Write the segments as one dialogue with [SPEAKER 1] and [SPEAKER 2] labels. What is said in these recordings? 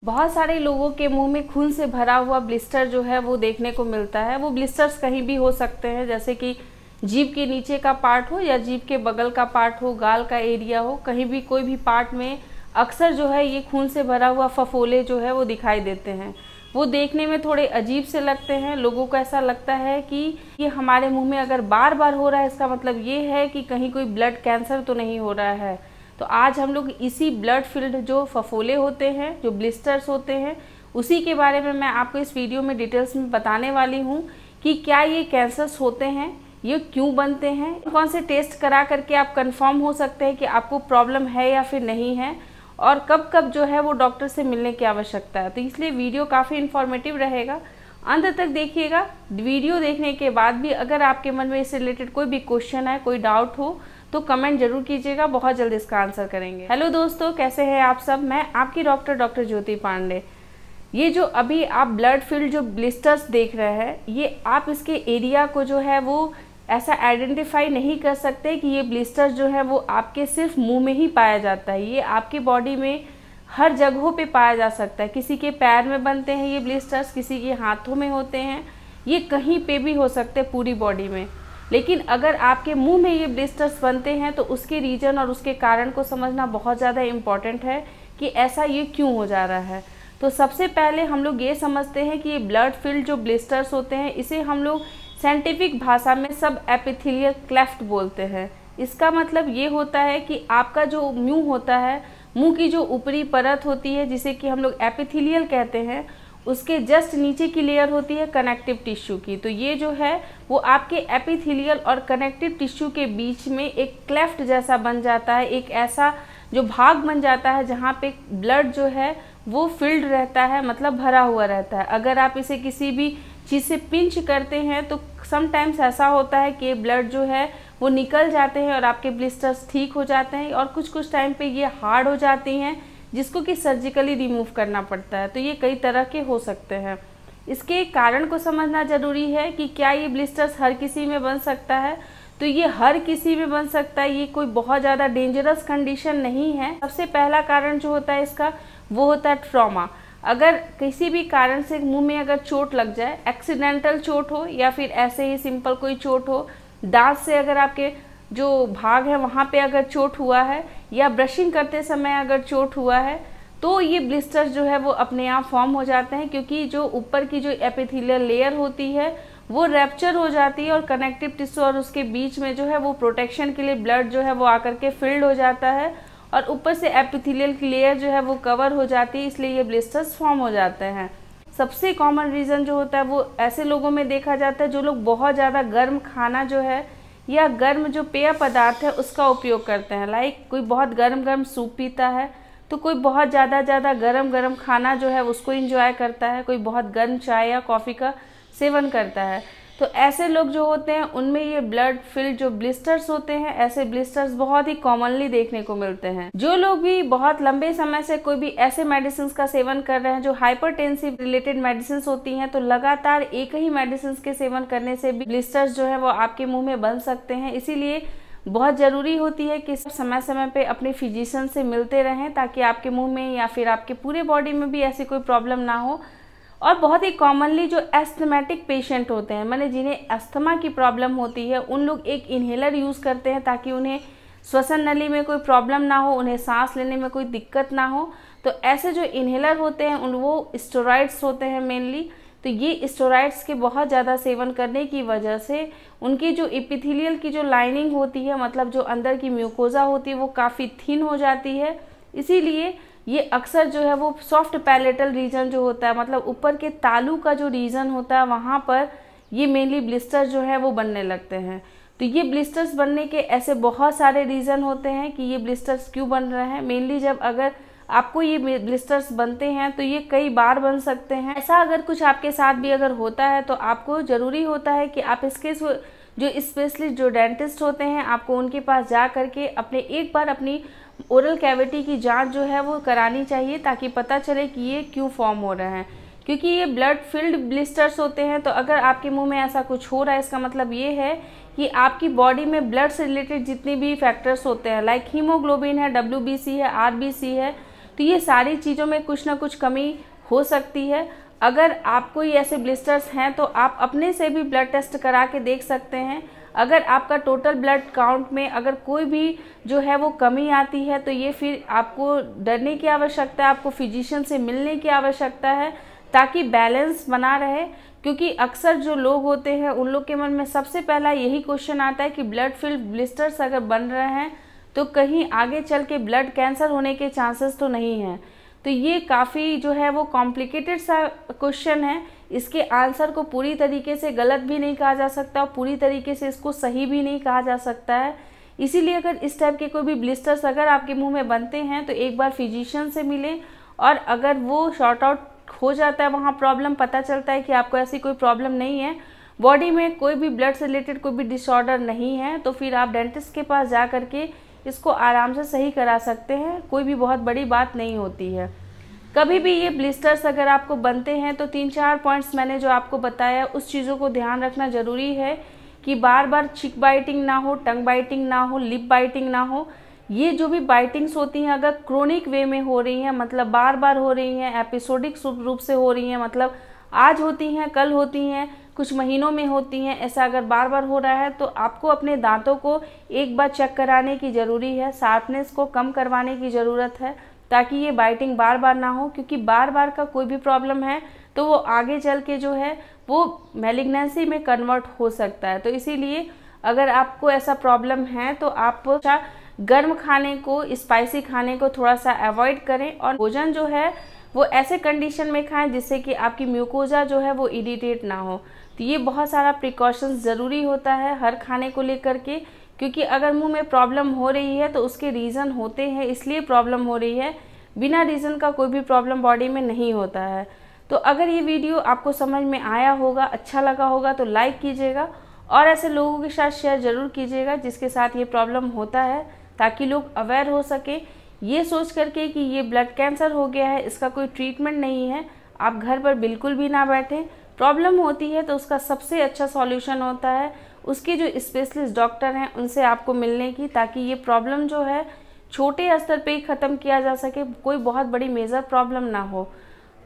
[SPEAKER 1] बहुत सारे लोगों के मुंह में खून से भरा हुआ ब्लिस्टर जो है वो देखने को मिलता है। वो ब्लिस्टर्स कहीं भी हो सकते हैं, जैसे कि जीभ के नीचे का पार्ट हो या जीभ के बगल का पार्ट हो, गाल का एरिया हो, कहीं भी कोई भी पार्ट में अक्सर जो है ये खून से भरा हुआ फफोले जो है वो दिखाई देते हैं। वो देखने में थोड़े अजीब से लगते हैं। लोगों को ऐसा लगता है कि ये हमारे मुंह में अगर बार बार हो रहा है, इसका मतलब ये है कि कहीं कोई ब्लड कैंसर तो नहीं हो रहा है। तो आज हम लोग इसी ब्लड फिल्ड जो फफोले होते हैं, जो ब्लिस्टर्स होते हैं, उसी के बारे में मैं आपको इस वीडियो में डिटेल्स में बताने वाली हूँ कि क्या ये कैंसर्स होते हैं, ये क्यों बनते हैं, कौन से टेस्ट करा करके आप कंफर्म हो सकते हैं कि आपको प्रॉब्लम है या फिर नहीं है, और कब कब जो है वो डॉक्टर से मिलने की आवश्यकता है। तो इसलिए वीडियो काफ़ी इन्फॉर्मेटिव रहेगा, अंत तक देखिएगा। वीडियो देखने के बाद भी अगर आपके मन में इससे रिलेटेड कोई भी क्वेश्चन है, कोई डाउट हो, तो कमेंट जरूर कीजिएगा, बहुत जल्द इसका आंसर करेंगे। हेलो दोस्तों, कैसे हैं आप सब। मैं आपकी डॉक्टर ज्योति पांडे। ये जो अभी आप ब्लड फिल्ड जो ब्लिस्टर्स देख रहे हैं, ये आप इसके एरिया को जो है वो ऐसा आइडेंटिफाई नहीं कर सकते कि ये ब्लिस्टर्स जो है वो आपके सिर्फ मुंह में ही पाया जाता है। ये आपकी बॉडी में हर जगहों पे पाया जा सकता है। किसी के पैर में बनते हैं ये ब्लिस्टर्स, किसी के हाथों में होते हैं, ये कहीं पे भी हो सकते हैं पूरी बॉडी में। लेकिन अगर आपके मुंह में ये ब्लिस्टर्स बनते हैं तो उसके रीजन और उसके कारण को समझना बहुत ज़्यादा इम्पॉर्टेंट है कि ऐसा ये क्यों हो जा रहा है। तो सबसे पहले हम लोग ये समझते हैं कि ये ब्लड फिल्ड जो ब्लिस्टर्स होते हैं, इसे हम लोग साइंटिफिक भाषा में सब एपिथेलियल क्लेफ्ट बोलते हैं। इसका मतलब ये होता है कि आपका जो मुंह होता है, मुंह की जो ऊपरी परत होती है जिसे कि हम लोग एपिथेलियल कहते हैं, उसके जस्ट नीचे की लेयर होती है कनेक्टिव टिश्यू की। तो ये जो है वो आपके एपिथेलियल और कनेक्टिव टिश्यू के बीच में एक क्लेफ्ट जैसा बन जाता है, एक ऐसा जो भाग बन जाता है जहाँ पे ब्लड जो है वो फिल्ड रहता है, मतलब भरा हुआ रहता है। अगर आप इसे किसी भी चीज़ से पिंच करते हैं तो समटाइम्स ऐसा होता है कि ब्लड जो है वो निकल जाते हैं और आपके ब्लिस्टर्स ठीक हो जाते हैं, और कुछ टाइम पे ये हार्ड हो जाती हैं जिसको कि सर्जिकली रिमूव करना पड़ता है। तो ये कई तरह के हो सकते हैं। इसके कारण को समझना ज़रूरी है कि क्या ये ब्लिस्टर्स हर किसी में बन सकता है। तो ये हर किसी में बन सकता है, ये कोई बहुत ज़्यादा डेंजरस कंडीशन नहीं है। सबसे पहला कारण जो होता है इसका, वो होता है ट्रॉमा। अगर किसी भी कारण से मुंह में अगर चोट लग जाए, एक्सीडेंटल चोट हो या फिर ऐसे ही सिंपल कोई चोट हो, दांत से अगर आपके जो भाग है वहाँ पे अगर चोट हुआ है, या ब्रशिंग करते समय अगर चोट हुआ है, तो ये ब्लिस्टर्स जो है वो अपने आप फॉर्म हो जाते हैं, क्योंकि जो ऊपर की जो एपिथेलियल लेयर होती है वो रैप्चर हो जाती है और कनेक्टिव टिश्यू और उसके बीच में जो है वो प्रोटेक्शन के लिए ब्लड जो है वो आकर के फिल्ड हो जाता है, और ऊपर से एपिथेलियल की लेयर जो है वो कवर हो जाती है, इसलिए ये ब्लिस्टर्स फॉर्म हो जाते हैं। सबसे कॉमन रीज़न जो होता है वो ऐसे लोगों में देखा जाता है जो लोग बहुत ज़्यादा गर्म खाना जो है या गर्म जो पेय पदार्थ है उसका उपयोग करते हैं। लाइक कोई बहुत गर्म सूप पीता है, तो कोई बहुत ज़्यादा गर्म खाना जो है उसको एंजॉय करता है, कोई बहुत गर्म चाय या कॉफ़ी का सेवन करता है। तो ऐसे लोग जो होते हैं उनमें ये ब्लड फिल्ड जो ब्लिस्टर्स होते हैं, ऐसे ब्लिस्टर्स बहुत ही कॉमनली देखने को मिलते हैं। जो लोग भी बहुत लंबे समय से कोई भी ऐसे मेडिसिन का सेवन कर रहे हैं जो हाइपरटेंसिव रिलेटेड मेडिसिन होती हैं, तो लगातार एक ही मेडिसिन के सेवन करने से भी ब्लिस्टर्स जो है वो आपके मुंह में बन सकते हैं। इसीलिए बहुत ज़रूरी होती है कि समय समय पे अपने फिजिशियन से मिलते रहें, ताकि आपके मुंह में या फिर आपके पूरे बॉडी में भी ऐसी कोई प्रॉब्लम ना हो। और बहुत ही कॉमनली जो एस्थमेटिक पेशेंट होते हैं, माने जिन्हें अस्थमा की प्रॉब्लम होती है, उन लोग एक इन्हेलर यूज़ करते हैं ताकि उन्हें श्वसन नली में कोई प्रॉब्लम ना हो, उन्हें सांस लेने में कोई दिक्कत ना हो। तो ऐसे जो इन्हेलर होते हैं वो स्टेरॉइड्स होते हैं मेनली। तो ये स्टेरॉइड्स के बहुत ज़्यादा सेवन करने की वजह से उनकी जो एपिथेलियल की जो लाइनिंग होती है, मतलब जो अंदर की म्यूकोजा होती है, वो काफ़ी थिन हो जाती है। इसीलिए ये अक्सर जो है वो सॉफ्ट पैलेटल रीजन जो होता है, मतलब ऊपर के तालू का जो रीजन होता है, वहाँ पर ये मेनली ब्लिस्टर्स जो है वो बनने लगते हैं। तो ये ब्लिस्टर्स बनने के ऐसे बहुत सारे रीज़न होते हैं कि ये ब्लिस्टर्स क्यों बन रहे हैं। मेनली जब अगर आपको ये ब्लिस्टर्स बनते हैं तो ये कई बार बन सकते हैं। ऐसा अगर कुछ आपके साथ भी अगर होता है तो आपको ज़रूरी होता है कि आप इसके जो स्पेशलिस्ट जो डेंटिस्ट होते हैं, आपको उनके पास जा करके एक बार अपनी ओरल कैविटी की जांच जो है वो करानी चाहिए, ताकि पता चले कि ये क्यों फॉर्म हो रहे हैं। क्योंकि ये ब्लड फिल्ड ब्लिस्टर्स होते हैं, तो अगर आपके मुंह में ऐसा कुछ हो रहा है, इसका मतलब ये है कि आपकी बॉडी में ब्लड से रिलेटेड जितने भी फैक्टर्स होते हैं, लाइक हीमोग्लोबिन है, WBC है, RBC है, तो ये सारी चीज़ों में कुछ ना कुछ कमी हो सकती है। अगर आपको ये ऐसे ब्लिस्टर्स हैं तो आप अपने से भी ब्लड टेस्ट करा के देख सकते हैं। अगर आपका टोटल ब्लड काउंट में अगर कोई भी जो है वो कमी आती है तो ये फिर आपको डरने की आवश्यकता है, आपको फिजिशियन से मिलने की आवश्यकता है ताकि बैलेंस बना रहे। क्योंकि अक्सर जो लोग होते हैं उन लोग के मन में सबसे पहला यही क्वेश्चन आता है कि ब्लड फिल्ड ब्लिस्टर्स अगर बन रहे हैं तो कहीं आगे चल के ब्लड कैंसर होने के चांसेस तो नहीं हैं। तो ये काफ़ी जो है वो कॉम्प्लिकेटेड सा क्वेश्चन है। इसके आंसर को पूरी तरीके से गलत भी नहीं कहा जा सकता और पूरी तरीके से इसको सही भी नहीं कहा जा सकता है। इसीलिए अगर इस टाइप के कोई भी ब्लिस्टर्स अगर आपके मुंह में बनते हैं तो एक बार फिजिशियन से मिलें, और अगर वो शॉर्ट आउट हो जाता है, वहाँ प्रॉब्लम पता चलता है कि आपको ऐसी कोई प्रॉब्लम नहीं है, बॉडी में कोई भी ब्लड से रिलेटेड कोई भी डिसऑर्डर नहीं है, तो फिर आप डेंटिस्ट के पास जा करके इसको आराम से सही करा सकते हैं। कोई भी बहुत बड़ी बात नहीं होती है। कभी भी ये ब्लिस्टर्स अगर आपको बनते हैं तो 3-4 पॉइंट्स मैंने जो आपको बताया उस चीज़ों को ध्यान रखना ज़रूरी है कि बार बार चिक बाइटिंग ना हो, टंग बाइटिंग ना हो, लिप बाइटिंग ना हो। ये जो भी बाइटिंग्स होती हैं अगर क्रोनिक वे में हो रही हैं, मतलब बार बार हो रही हैं, एपिसोडिक रूप से हो रही हैं, मतलब आज होती हैं, कल होती हैं, कुछ महीनों में होती हैं, ऐसा अगर बार बार हो रहा है तो आपको अपने दांतों को एक बार चेक कराने की ज़रूरी है, शार्पनेस को कम करवाने की ज़रूरत है ताकि ये बाइटिंग बार बार ना हो। क्योंकि बार बार का कोई भी प्रॉब्लम है तो वो आगे चल के जो है वो मैलिग्नेंसी में कन्वर्ट हो सकता है। तो इसीलिए अगर आपको ऐसा प्रॉब्लम है तो आप गर्म खाने को, स्पाइसी खाने को थोड़ा सा अवॉइड करें और भोजन जो है वो ऐसे कंडीशन में खाएं जिससे कि आपकी म्यूकोजा जो है वो इरिटेट ना हो। तो ये बहुत सारा प्रिकॉशंस ज़रूरी होता है हर खाने को लेकर के, क्योंकि अगर मुंह में प्रॉब्लम हो रही है तो उसके रीज़न होते हैं, इसलिए प्रॉब्लम हो रही है। बिना रीज़न का कोई भी प्रॉब्लम बॉडी में नहीं होता है। तो अगर ये वीडियो आपको समझ में आया होगा, अच्छा लगा होगा तो लाइक कीजिएगा और ऐसे लोगों के साथ शेयर ज़रूर कीजिएगा जिसके साथ ये प्रॉब्लम होता है, ताकि लोग अवेयर हो सके। ये सोच करके कि ये ब्लड कैंसर हो गया है, इसका कोई ट्रीटमेंट नहीं है, आप घर पर बिल्कुल भी ना बैठें। प्रॉब्लम होती है तो उसका सबसे अच्छा सॉल्यूशन होता है उसके जो स्पेशलिस्ट डॉक्टर हैं उनसे आपको मिलने की, ताकि ये प्रॉब्लम जो है छोटे स्तर पे ही ख़त्म किया जा सके, कोई बहुत बड़ी मेजर प्रॉब्लम ना हो।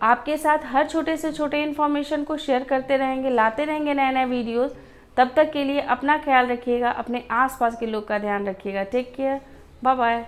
[SPEAKER 1] आपके साथ हर छोटे से छोटे इन्फॉर्मेशन को शेयर करते रहेंगे, लाते रहेंगे नए नए वीडियोस। तब तक के लिए अपना ख्याल रखिएगा, अपने आसपास के लोग का ध्यान रखिएगा। Take care, bye bye.